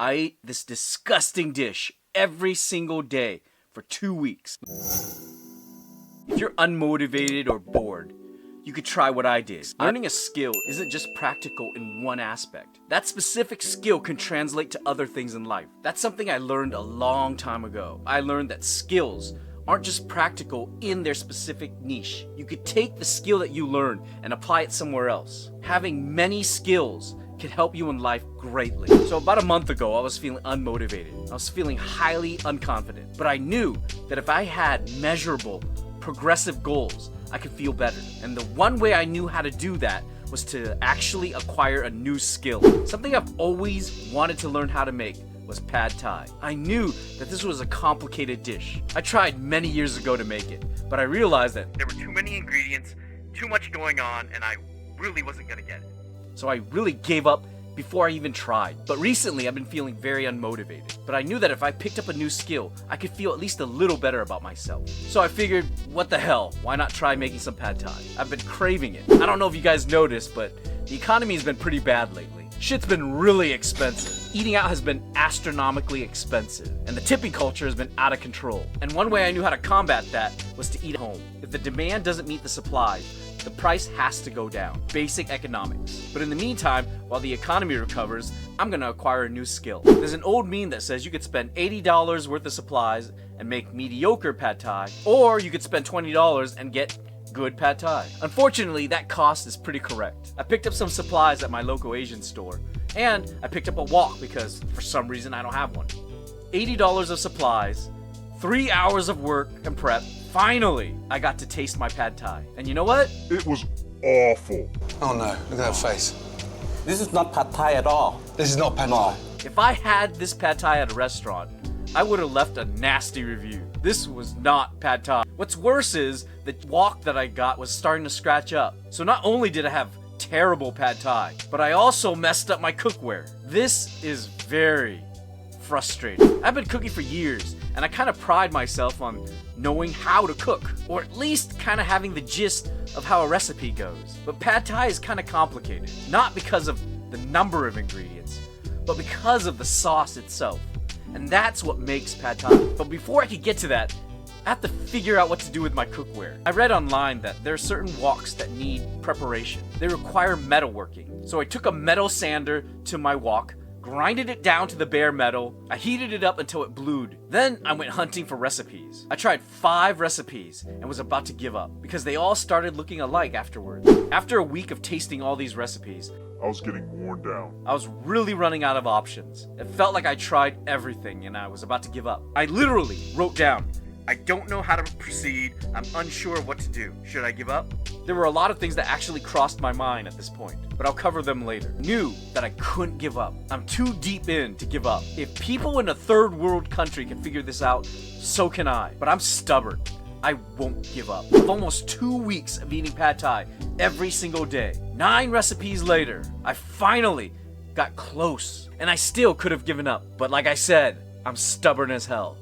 I ate this disgusting dish every single day for 2 weeks. If you're unmotivated or bored, you could try what I did. Learning a skill isn't just practical in one aspect. That specific skill can translate to other things in life. That's something I learned a long time ago. I learned that skills aren't just practical in their specific niche. You could take the skill that you learn and apply it somewhere else. Having many skills can help you in life greatly. So about a month ago, I was feeling unmotivated. I was feeling highly unconfident. But I knew that if I had measurable, progressive goals, I could feel better. And the one way I knew how to do that was to actually acquire a new skill. Something I've always wanted to learn how to make was pad thai. I knew that this was a complicated dish. I tried many years ago to make it, but I realized that there were too many ingredients, too much going on, and I really wasn't gonna get it. So I really gave up before I even tried. But recently I've been feeling very unmotivated. But I knew that if I picked up a new skill, I could feel at least a little better about myself. So I figured, what the hell, why not try making some pad thai? I've been craving it. I don't know if you guys noticed, but the economy has been pretty bad lately. Shit's been really expensive. Eating out has been astronomically expensive, and the tipping culture has been out of control. And one way I knew how to combat that was to eat at home. If the demand doesn't meet the supply, the price has to go down. Basic economics. But in the meantime, while the economy recovers, I'm gonna acquire a new skill. There's an old meme that says you could spend $80 worth of supplies and make mediocre pad thai, or you could spend $20 and get good pad thai. Unfortunately, that cost is pretty correct. I picked up some supplies at my local Asian store, and I picked up a wok because for some reason I don't have one. $80 of supplies, 3 hours of work and prep. Finally, I got to taste my pad thai. And you know what? It was awful. Oh no, look at that face. This is not pad thai at all. This is not pad thai. If I had this pad thai at a restaurant, I would have left a nasty review. This was not pad thai. What's worse is the wok that I got was starting to scratch up. So not only did I have terrible pad thai, but I also messed up my cookware. This is very frustrating. I've been cooking for years, and I kind of pride myself on knowing how to cook, or at least kind of having the gist of how a recipe goes. But pad thai is kind of complicated, not because of the number of ingredients, but because of the sauce itself. And that's what makes pad thai. But before I could get to that, I have to figure out what to do with my cookware. I read online that there are certain woks that need preparation. They require metalworking. So I took a metal sander to my wok, grinded it down to the bare metal. I heated it up until it blued. Then I went hunting for recipes. I tried 5 recipes and was about to give up because they all started looking alike afterwards. After a week of tasting all these recipes, I was getting worn down. I was really running out of options. It felt like I tried everything and I was about to give up. I literally wrote down, I don't know how to proceed. I'm unsure of what to do. Should I give up? There were a lot of things that actually crossed my mind at this point, but I'll cover them later. Knew that I couldn't give up. I'm too deep in to give up. If people in a third world country can figure this out, so can I. But I'm stubborn. I won't give up. Of almost 2 weeks of eating pad thai every single day. 9 recipes later, I finally got close, and I still could have given up. But like I said, I'm stubborn as hell.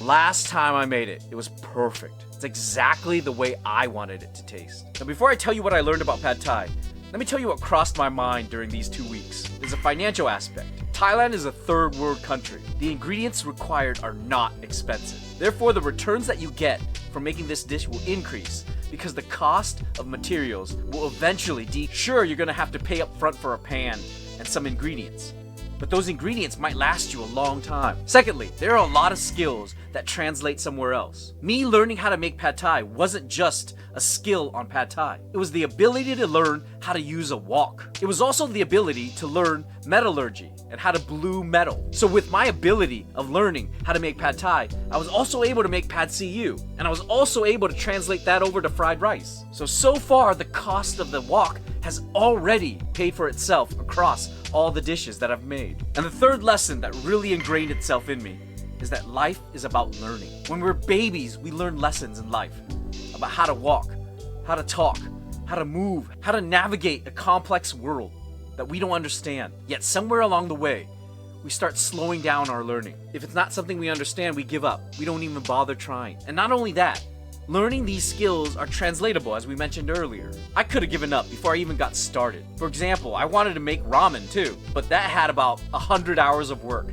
Last time I made it, it was perfect. It's exactly the way I wanted it to taste. Now before I tell you what I learned about pad thai, let me tell you what crossed my mind during these 2 weeks. There's a financial aspect. Thailand is a third world country. The ingredients required are not expensive. Therefore, the returns that you get from making this dish will increase because the cost of materials will eventually Sure, you're gonna have to pay up front for a pan and some ingredients, but those ingredients might last you a long time. Secondly, there are a lot of skills that translate somewhere else. Me learning how to make pad thai wasn't just a skill on pad thai. It was the ability to learn how to use a wok. It was also the ability to learn metallurgy and how to blue metal. So with my ability of learning how to make pad thai, I was also able to make pad see ew, and I was also able to translate that over to fried rice. So far the cost of the wok has already paid for itself across all the dishes that I've made. And the third lesson that really ingrained itself in me is that life is about learning. When we're babies, we learn lessons in life about how to walk, how to talk, how to move, how to navigate a complex world that we don't understand. Yet somewhere along the way, we start slowing down our learning. If it's not something we understand, we give up. We don't even bother trying. And not only that, Learning these skills are translatable, as we mentioned earlier. I could have given up before I even got started. For example, I wanted to make ramen too, but that had about 100 hours of work.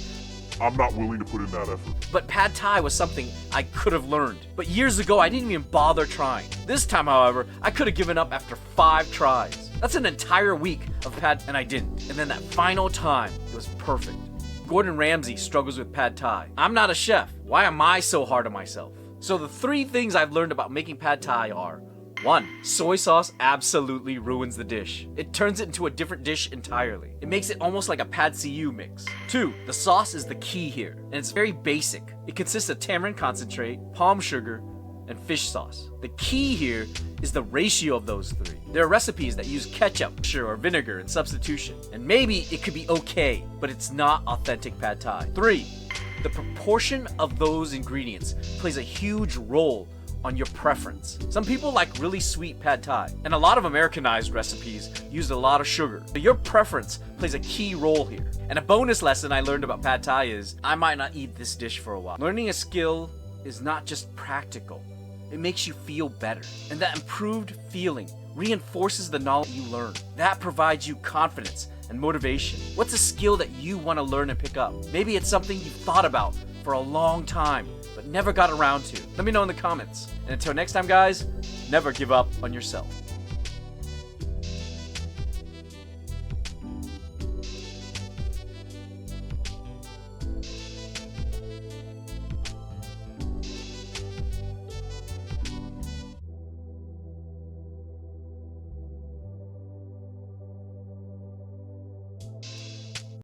I'm not willing to put in that effort. But pad thai was something I could have learned. But years ago, I didn't even bother trying. This time, however, I could have given up after 5 tries. That's an entire week of pad, and I didn't. And then that final time, it was perfect. Gordon Ramsay struggles with pad thai. I'm not a chef. Why am I so hard on myself? So the 3 things I've learned about making pad thai are: 1. Soy sauce absolutely ruins the dish. It turns it into a different dish entirely. It makes it almost like a pad see ew mix. 2. The sauce is the key here, and it's very basic. It consists of tamarind concentrate, palm sugar, and fish sauce. The key here is the ratio of those 3. There are recipes that use ketchup, or vinegar in substitution, and maybe it could be okay, but it's not authentic pad thai. 3. The proportion of those ingredients plays a huge role on your preference. Some people like really sweet pad thai, and a lot of Americanized recipes use a lot of sugar. But your preference plays a key role here. And a bonus lesson I learned about pad thai is I might not eat this dish for a while. Learning a skill is not just practical. It makes you feel better. And that improved feeling reinforces the knowledge you learn. That provides you confidence and motivation. What's a skill that you want to learn and pick up? Maybe it's something you've thought about for a long time, but never got around to. Let me know in the comments. And until next time, guys, never give up on yourself.